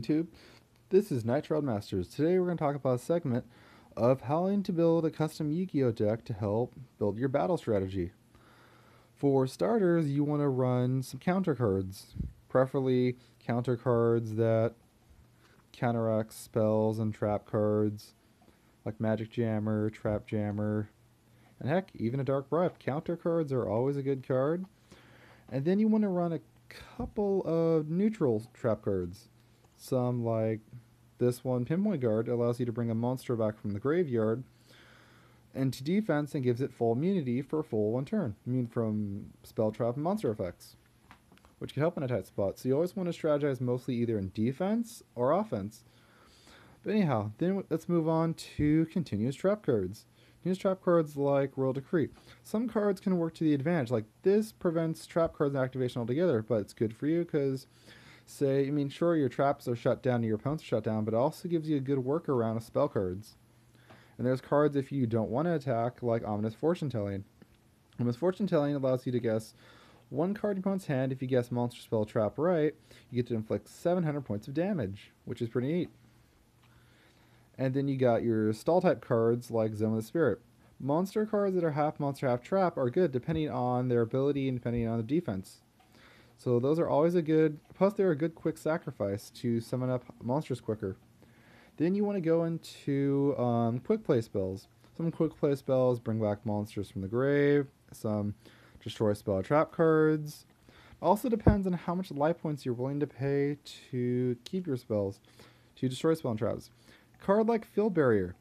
YouTube. This is Nitro Masters. Today we're going to talk about a segment of how to build a custom Yu-Gi-Oh deck to help build your battle strategy. For starters, you want to run some counter cards, preferably counter cards that counteract spells and trap cards like Magic Jammer, Trap Jammer, and heck, even a Dark Bribe. Counter cards are always a good card. And then you want to run a couple of neutral trap cards. Some like this one, Pinpoint Guard, allows you to bring a monster back from the graveyard into defense and gives it full immunity for a full 1 turn. Immune from spell trap and monster effects, which can help in a tight spot. So you always want to strategize mostly either in defense or offense. But anyhow, then let's move on to continuous trap cards. Use trap cards like Royal Decree. Some cards can work to the advantage, like this prevents trap cards activation altogether, but it's good for you because, sure, your traps are shut down and your opponents are shut down, but it also gives you a good workaround of spell cards. And there's cards if you don't want to attack, like Ominous Fortune Telling. Ominous Fortune Telling allows you to guess 1 card in your opponent's hand. If you guess monster spell trap right, you get to inflict 700 points of damage, which is pretty neat. And then you got your stall type cards like Zone of the Spirit. Monster cards that are half monster, half trap are good depending on their ability and depending on the defense. So those are always a good, plus they're a good quick sacrifice to summon up monsters quicker. Then you want to go into quick play spells. Some quick play spells bring back monsters from the grave. Some destroy spell trap cards. Also depends on how much life points you're willing to pay to keep your spells, to destroy spell and traps. Card like Field Barrier.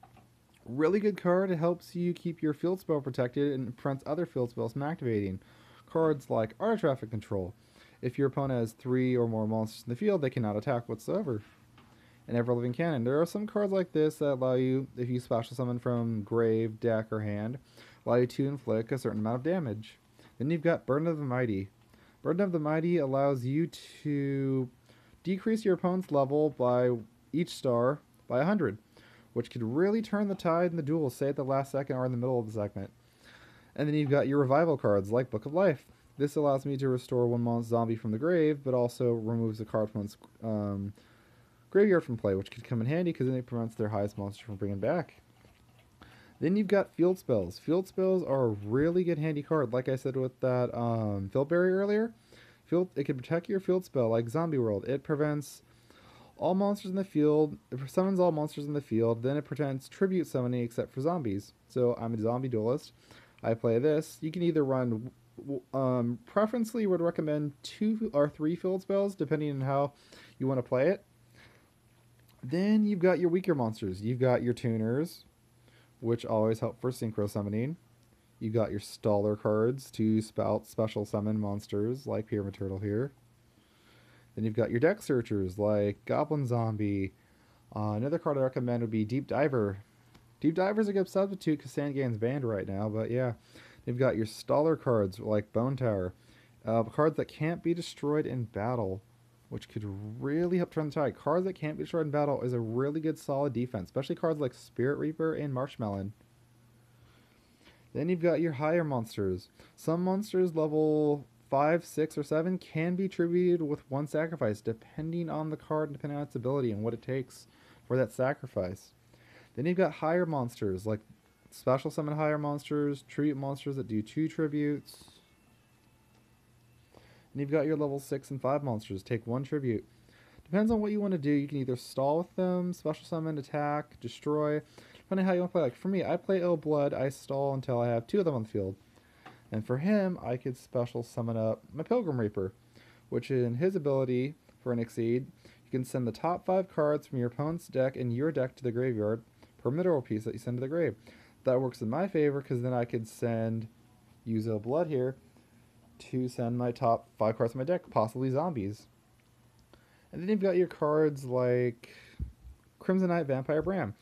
Really good card. It helps you keep your field spell protected and prevents other field spells from activating. Cards like Art of Traffic Control. If your opponent has 3 or more monsters in the field, they cannot attack whatsoever. And Ever Living Cannon. There are some cards like this that allow you, if you special summon from grave, deck, or hand, allow you to inflict a certain amount of damage. Then you've got Burden of the Mighty. Burden of the Mighty allows you to decrease your opponent's level by each star by 100, which could really turn the tide in the duel, say at the last second or in the middle of the segment. And then you've got your revival cards like Book of Life. This allows me to restore 1 zombie from the grave, but also removes a card from one's graveyard from play, which could come in handy because then it prevents their highest monster from bringing back. Then you've got Field Spells. Field Spells are a really good handy card. Like I said with that Field Barrier earlier, it can protect your field spell like Zombie World. It prevents all monsters in the field. It summons all monsters in the field. Then it prevents tribute summoning except for zombies. So I'm a zombie duelist. I play this. You can either run, preferentially would recommend 2 or 3 field spells depending on how you want to play it. Then you've got your weaker monsters. You've got your tuners, which always help for synchro summoning. You've got your staller cards to special summon monsters like Pyramid Turtle here. Then you've got your deck searchers like Goblin Zombie. Another card I recommend would be Deep Diver. Deep Diver is a good substitute because Sandgain's banned right now, but yeah. You've got your staller cards like Bone Tower. Cards that can't be destroyed in battle, which could really help turn the tide. Cards that can't be destroyed in battle is a really good solid defense, especially cards like Spirit Reaper and Marshmallow. Then you've got your higher monsters. Some monsters level 5, 6, or 7 can be tributed with 1 sacrifice, depending on the card and depending on its ability and what it takes for that sacrifice. Then you've got higher monsters, like special summon higher monsters, tribute monsters that do 2 tributes. And you've got your level 6 and 5 monsters, take 1 tribute. Depends on what you want to do. You can either stall with them, special summon, attack, destroy, depending on how you want to play. Like for me, I play Ill Blood, I stall until I have 2 of them on the field. And for him, I could special summon up my Pilgrim Reaper, which in his ability for an Exceed, you can send the top 5 cards from your opponent's deck and your deck to the graveyard per mineral piece that you send to the grave. That works in my favor because then I could use a blood here to send my top 5 cards from my deck, possibly zombies. And then you've got your cards like Crimson Knight, Vampire Bram.